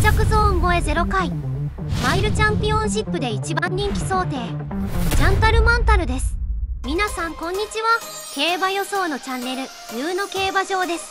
着ゾーン超え0回、マイルチャンピオンシップで一番人気想定、ジャンタルマンタルです。皆さんこんにちは。競馬予想のチャンネル、ヌーの競馬場です。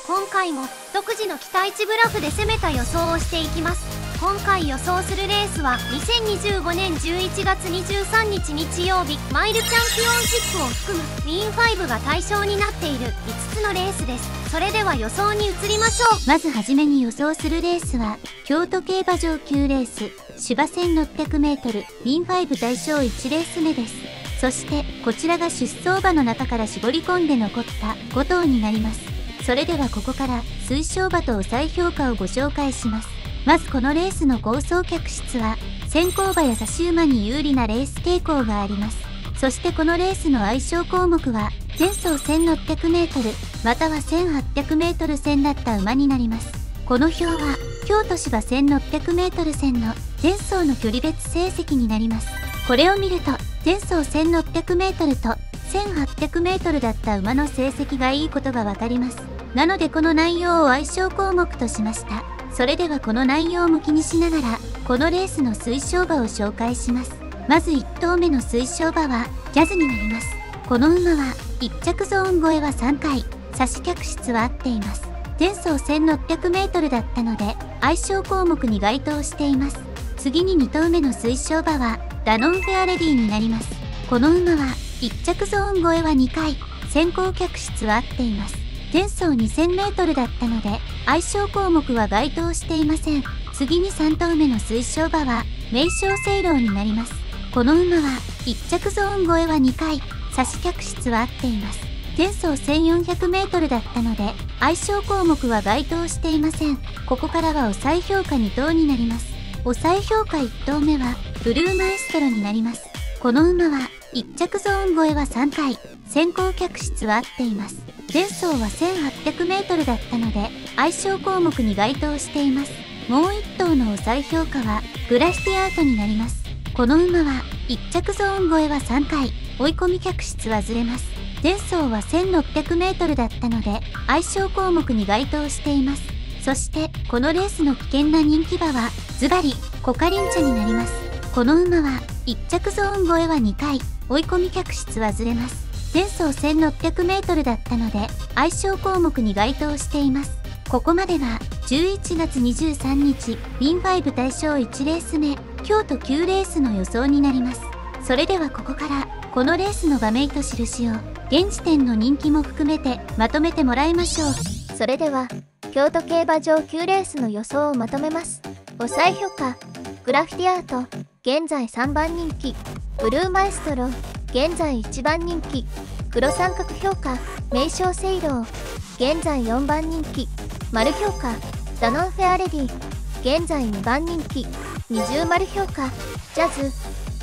今回も独自の期待値グラフで攻めた予想をしていきます。今回予想するレースは2025年11月23日日曜日、マイルチャンピオンシップを含むウィン5が対象になっている5つのレースです。それでは予想に移りましょう。まずはじめに予想するレースは京都競馬場9レース芝 1600m ウィン5対象1レース目です。そしてこちらが出走馬の中から絞り込んで残った5頭になります。それではここから推奨馬と抑え評価をご紹介します。まずこのレースの構想客室は先行馬や差し馬に有利なレース傾向があります。そしてこのレースの相性項目は前走 1600m または 1800m 戦だった馬になります。この表は京都芝 1600m 戦の前走の距離別成績になります。これを見ると前走 1600m と 1800m だった馬の成績がいいことがわかります。なのでこの内容を相性項目としました。それではこの内容も気にしながらこのレースの推奨馬を紹介します。まず1頭目の推奨馬はジャズになります。この馬は1着ゾーン超えは3回、差し客室は合っています。前走 1600m だったので相性項目に該当しています。次に2頭目の推奨馬はダノンフェアレディになります。この馬は1着ゾーン超えは2回、先行客室は合っています。前走 2000m だったので相性項目は該当していません。次に3頭目の推奨馬は名将セイローになります。この馬は1着ゾーン超えは2回、差し客室は合っています。前走 1400m だったので相性項目は該当していません。ここからは抑え評価2頭になります。抑え評価1頭目はブルーマエストロになります。この馬は1着ゾーン超えは3回、先行客室は合っています。前走は 1800m だったので相性項目に該当しています。もう1頭の抑え評価はグラシティアートになります。この馬は1着ゾーン超えは3回、追い込み客室はずれます。前走は 1600m だったので相性項目に該当しています。そしてこのレースの危険な人気馬はズバリコカリンチャになります。この馬は1着ゾーン超えは2回、追い込み客室はずれます。前走 1600m だったので相性項目に該当しています。ここまでは11月23日ウィン5対象1レース目京都9レースの予想になります。それではここからこのレースの馬名と印を現時点の人気も含めてまとめてもらいましょう。それでは京都競馬場9レースの予想をまとめます。抑え評価グラフィティアート現在3番人気、ブルーマエストロ現在1番人気、黒三角評価名将セイロー現在4番人気、丸評価ダノンフェアレディ現在2番人気、二重丸評価ジャズ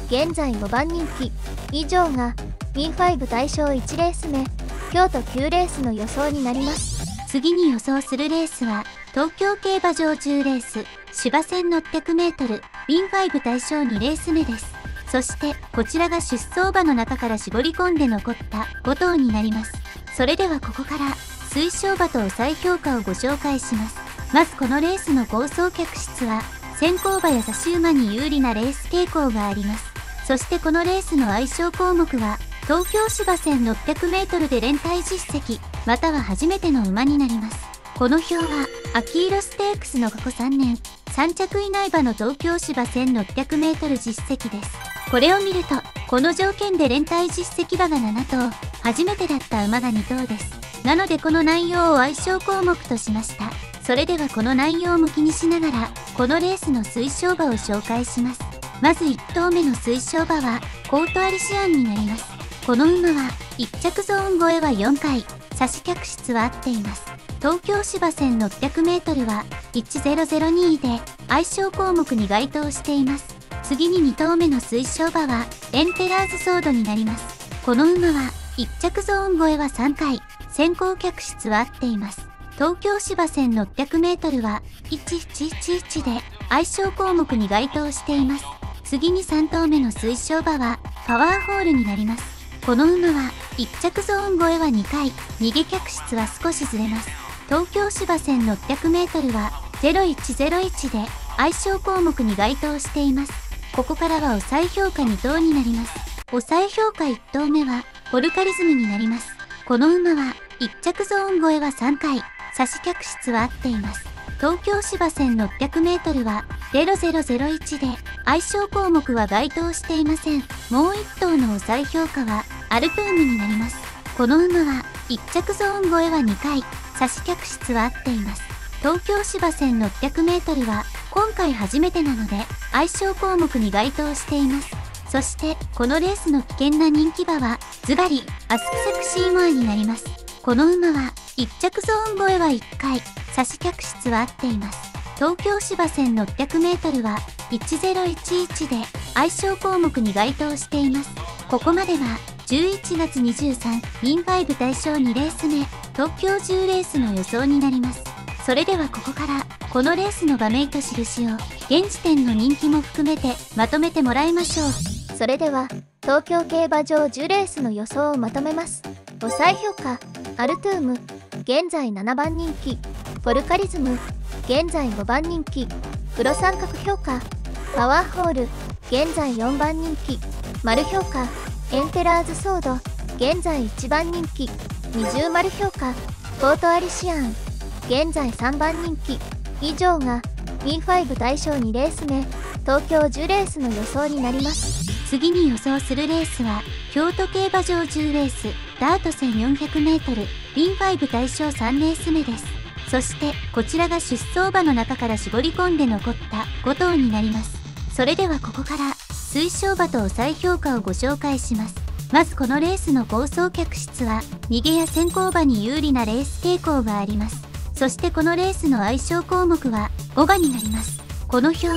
現在5番人気。以上がウィン5対象1レース目京都9レースの予想になります。次に予想するレースは東京競馬場10レース芝 1600m ウィン5対象2レース目です。そしてこちらが出走馬の中から絞り込んで残った5頭になります。それではここから推奨馬と抑え評価をご紹介します。まずこのレースの構想客室は先行馬や差し馬に有利なレース傾向があります。そしてこのレースの相性項目は東京芝 1600m で連帯実績または初めての馬になります。この表はアキーロステークスの過去3年3着以内馬の東京芝 1600m 実績です。これを見るとこの条件で連帯実績馬が7頭、初めてだった馬が2頭です。なのでこの内容を相性項目としました。それではこの内容も気にしながらこのレースの推奨馬を紹介します。まず1頭目の推奨馬はコートアリシアンになります。この馬は1着ゾーン超えは4回、差し客室は合っています。東京芝 1600m は1002で相性項目に該当しています。次に2頭目の推奨馬はエンペラーズソードになります。この馬は1着ゾーン超えは3回、先行客室は合っています。東京芝 1600m は1111で相性項目に該当しています。次に3頭目の推奨馬はパワーホールになります。この馬は1着ゾーン超えは2回、逃げ客室は少しずれます。東京芝 1600m は0101で相性項目に該当しています。ここからは抑え評価2等になります。抑え評価1等目はポルカリズムになります。この馬は1着ゾーン超えは3回、差し脚質は合っています。東京芝 1600m は0001で相性項目は該当していません。もう1頭の抑え評価はアルトゥームになります。この馬は1着ゾーン超えは2回、差し脚質は合っています。東京芝 1600m は今回初めてなので相性項目に該当しています。そしてこのレースの危険な人気馬はズバリアスクセクシーモアになります。この馬は1着ゾーン超えは1回、差し脚質は合っています。東京芝 1600m は1011で相性項目に該当しています。ここまでは11月23ミン5対象2レース目東京10レースの予想になります。それではここからこのレースの馬名と印を現時点の人気も含めてまとめてもらいましょう。それでは東京競馬場10レースの予想をまとめます。抑え評価アルトゥーム現在7番人気、ポルカリズム現在5番人気、黒三角評価パワーホール現在4番人気、丸評価エンペラーズソード現在1番人気、二重丸評価ポートアリシアン現在3番人気。以上が B5 対象2レース目東京10レースの予想になります。次に予想するレースは京都競馬場10レースダート 1400m B5 対象3レース目です。そしてこちらが出走馬の中から絞り込んで残った5頭になります。それではここから推奨馬と抑え評価をご紹介します。まずこのレースの構想脚質は逃げや先行馬に有利なレース傾向があります。そしてこのレースの相性項目は5馬になります。この表は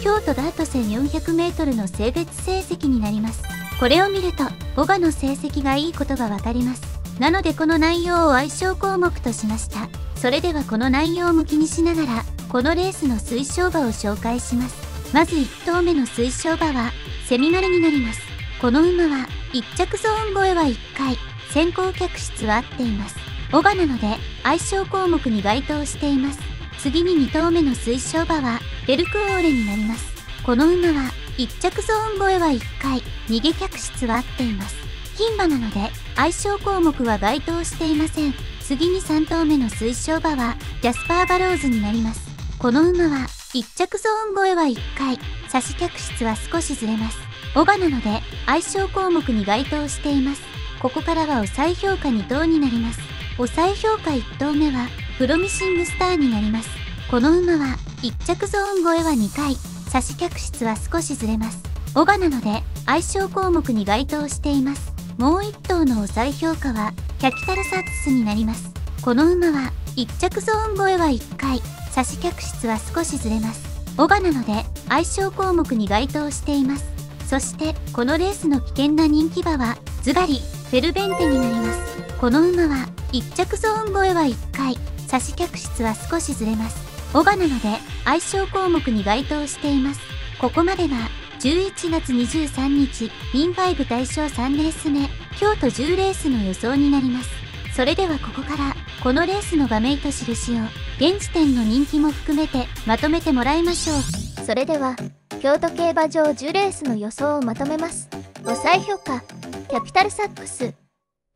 京都ダート 1400m の性別成績になります。これを見ると5馬の成績がいいことがわかります。なのでこの内容を相性項目としました。それではこの内容も気にしながらこのレースの推奨馬を紹介します。まず1頭目の推奨馬はセミマルになります。この馬は1着ゾーン超えは1回、先行脚質は合っています。5馬なので相性項目に該当しています。次に2頭目の推奨馬はベルクオーレになります。この馬は1着ゾーン超えは1回、逃げ脚質は合っています。牝馬なので相性項目は該当していません。次に3頭目の推奨馬はジャスパーバローズになります。この馬は1着ゾーン超えは1回、差し脚質は少しずれます。5馬なので相性項目に該当しています。ここからは抑え評価2等になります。抑え評価1等目はプロミシングスターになります。この馬は1着ゾーン超えは2回、差し脚質は少しずれます。5馬なので相性項目に該当しています。もう1頭の抑え評価はキャピタルサッツスになります。この馬は1着ゾーン超えは1回、差し脚質は少しずれます。5馬なので相性項目に該当しています。そしてこのレースの危険な人気馬はズバリフェルベンテになります。この馬は1着ゾーン超えは1回、差し脚質は少しずれます。5馬なので相性項目に該当しています。ここまでは11月23日ミン5対象3レース目京都10レースの予想になります。それではここからこのレースの馬名と印を現時点の人気も含めてまとめてもらいましょう。それでは京都競馬場10レースの予想をまとめます。抑え評価キャピタルサックス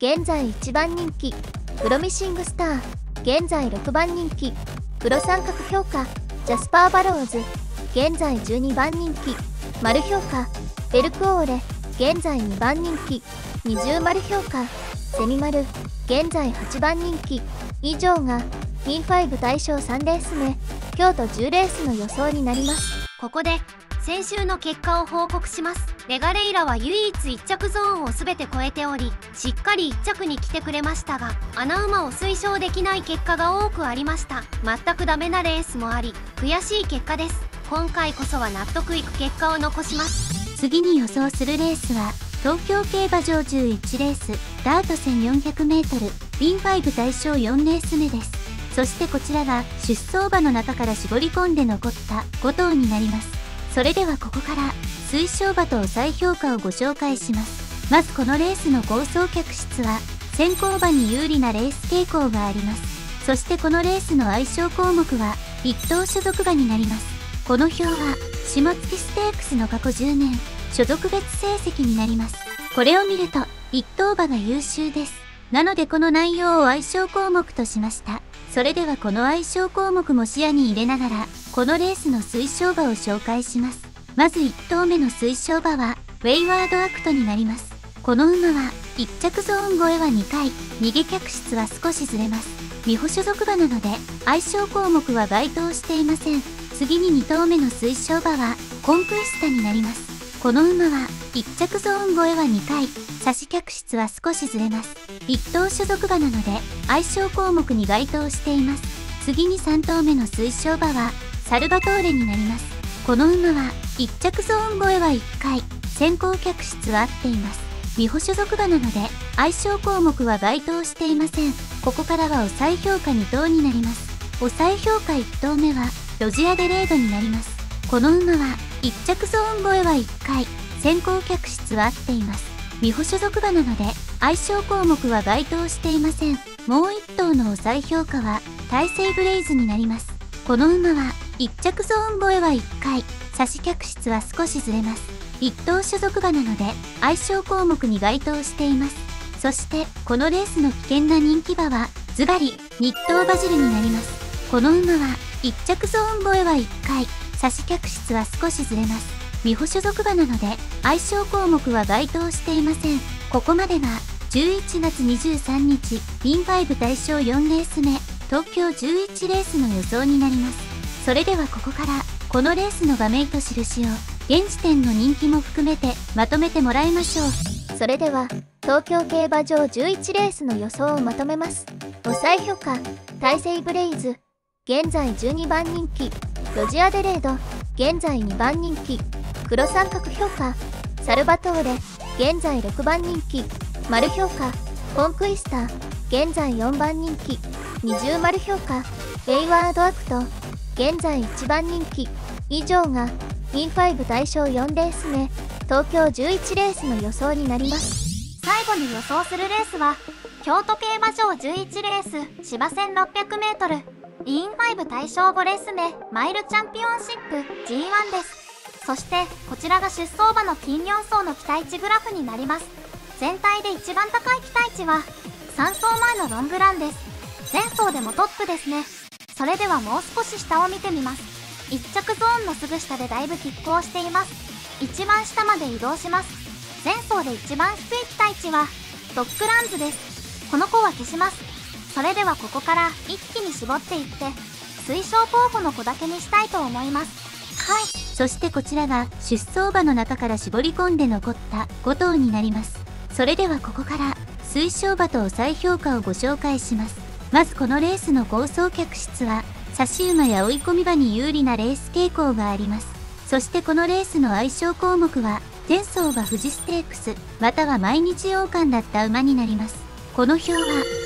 現在1番人気、プロミシングスター現在6番人気、黒三角評価ジャスパーバローズ現在12番人気、丸評価ベルクオーレ現在2番人気、二重丸評価セミマル現在8番人気。以上が B5 対象3レース目京都10レースの予想になります。ここで先週の結果を報告します。レガレイラは唯一1着ゾーンを全て超えており、しっかり1着に来てくれましたが、穴馬を推奨できない結果が多くありました。全くダメなレースもあり、悔しい結果です。今回こそは納得いく結果を残します。次に予想するレースは東京競馬場11レースダート 1400m B5 対象4レース目です。そしてこちらが出走馬の中から絞り込んで残った5頭になります。それではここから推奨馬と抑え評価をご紹介します。まずこのレースの構想脚質は先行馬に有利なレース傾向があります。そしてこのレースの相性項目は1等所属馬になります。この表は、下月ステークスの過去10年、所属別成績になります。これを見ると、1等馬が優秀です。なのでこの内容を相性項目としました。それではこの相性項目も視野に入れながら、このレースの推奨馬を紹介します。まず1頭目の推奨馬は、ウェイワードアクトになります。この馬は、1着ゾーン超えは2回、逃げ客室は少しずれます。美穂所属馬なので、相性項目は該当していません。次に2頭目の推奨馬は、コンクイスタになります。この馬は、1着ゾーン超えは2回、差し客室は少しずれます。1頭所属馬なので、相性項目に該当しています。次に3頭目の推奨馬は、サルバトーレになります。この馬は、1着ゾーン超えは1回、先行客室は合っています。美穂所属馬なので、相性項目は該当していません。ここからは抑え評価2頭になります。抑え評価1頭目は、ロジアデレードになります。この馬は、1着ゾーン超えは1回、先行客室は合っています。美穂所属馬なので、相性項目は該当していません。もう1頭の抑え評価は、大西ブレイズになります。この馬は、1着ゾーン超えは1回、差し客室は少しずれます。1頭所属馬なので、相性項目に該当しています。そして、このレースの危険な人気馬は、ズバリ、日東バジルになります。この馬は、1着ゾーン超えは1回、差し客室は少しずれます。美穂所属馬なので、相性項目は該当していません。ここまでが、11月23日、ビン5対象4レース目、東京11レースの予想になります。それではここから、このレースの馬名と印を、現時点の人気も含めてまとめてもらいましょう。それでは東京競馬場11レースの予想をまとめます。抑え評価、大西ブレイズ現在12番人気、ロジアデレード現在2番人気、黒三角評価、サルバトーレ現在6番人気、丸評価、コンクイスタ現在4番人気、二重丸評価、ウェイワードアクト現在1番人気。以上がB5 対象4レース目、東京11レースの予想になります。最後に予想するレースは、京都競馬場11レース芝 1600m、リーン5対象5レース目、マイルチャンピオンシップ G1 です。そして、こちらが出走馬の金4走の期待値グラフになります。全体で一番高い期待値は、3走前のロングランです。前走でもトップですね。それではもう少し下を見てみます。1着ゾーンのすぐ下でだいぶ拮抗しています。一番下まで移動します。前走で一番低い期待値はドッグランズです。この子は消します。それではここから一気に絞っていって推奨候補の子だけにしたいと思います。はい。そしてこちらが出走馬の中から絞り込んで残った5頭になります。それではここから推奨馬と抑え評価をご紹介します。まずこのレースの構想客室は差し馬や追い込み馬に有利なレース傾向があります。そしてこのレースの相性項目は、前走が富士ステークス、または毎日王冠だった馬になります。この表は、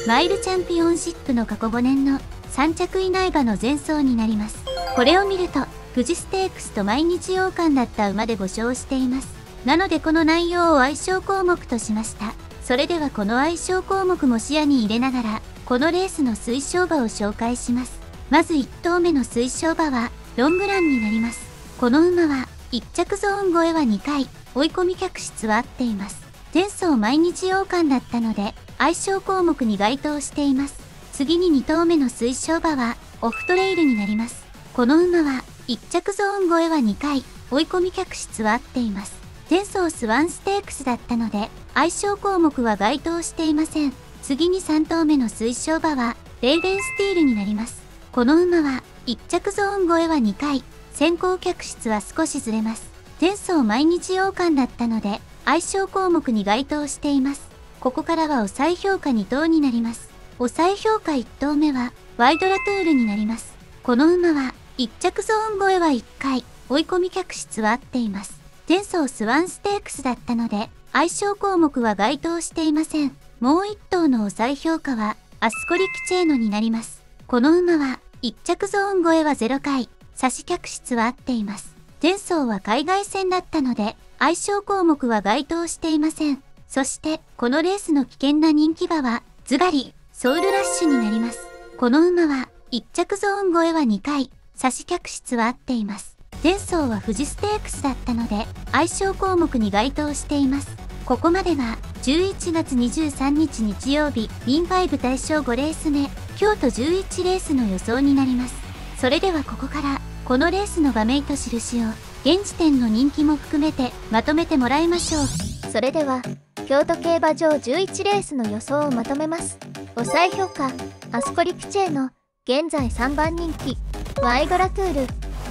マイルチャンピオンシップの過去5年の3着以内馬の前走になります。これを見ると、富士ステークスと毎日王冠だった馬で5勝しています。なのでこの内容を相性項目としました。それではこの相性項目も視野に入れながら、このレースの推奨馬を紹介します。まず1頭目の推奨馬は、ロングランになります。この馬は、1着ゾーン超えは2回、追い込み客室は合っています。前走毎日王冠だったので、相性項目に該当しています。次に2頭目の推奨馬は、オフトレイルになります。この馬は、1着ゾーン超えは2回、追い込み客室は合っています。前走スワンステークスだったので、相性項目は該当していません。次に3頭目の推奨馬は、レーベンスティールになります。この馬は、1着ゾーン超えは2回、先行客室は少しずれます。前走毎日王冠だったので、相性項目に該当しています。ここからは抑え評価2頭になります。抑え評価1頭目は、ワイドラトゥールになります。この馬は、1着ゾーン超えは1回、追い込み客室は合っています。前走スワンステークスだったので、相性項目は該当していません。もう1頭の抑え評価は、アスコリキチェーノになります。この馬は、1着ゾーン超えは0回、差し客室は合っています。前走は海外戦だったので、相性項目は該当していません。そして、このレースの危険な人気馬は、ズバリ、ソウルラッシュになります。この馬は、1着ゾーン超えは2回、差し客室は合っています。前走は富士ステークスだったので、相性項目に該当しています。ここまでは、11月23日日曜日、WIN5 大賞5レース目、京都11レースの予想になります。それではここから、このレースの馬名と印を、現時点の人気も含めて、まとめてもらいましょう。それでは京都競馬場11レースの予想をまとめます。抑え評価アスコリプチェの現在3番人気、ワイドラトゥール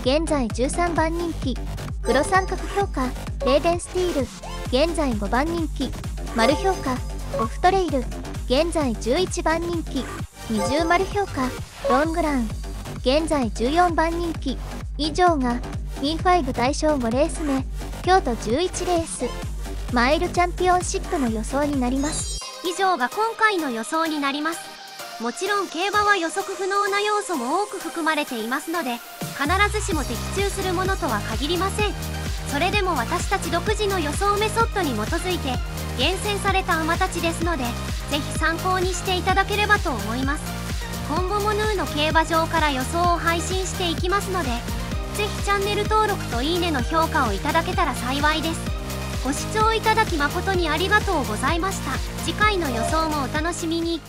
現在13番人気、黒三角評価レーデンスティール現在5番人気、丸評価オフトレイル現在11番人気、二重丸評価ロングラン現在14番人気。以上がWIN5大賞5レース目京都11レースマイルチャンピオンシップの予想になります。以上が今回の予想になります。もちろん競馬は予測不能な要素も多く含まれていますので、必ずしも的中するものとは限りません。それでも私たち独自の予想メソッドに基づいて厳選された馬たちですので、ぜひ参考にしていただければと思います。今後もヌーの競馬場から予想を配信していきますので、ぜひチャンネル登録といいねの評価をいただけたら幸いです。ご視聴いただき誠にありがとうございました。次回の予想もお楽しみに。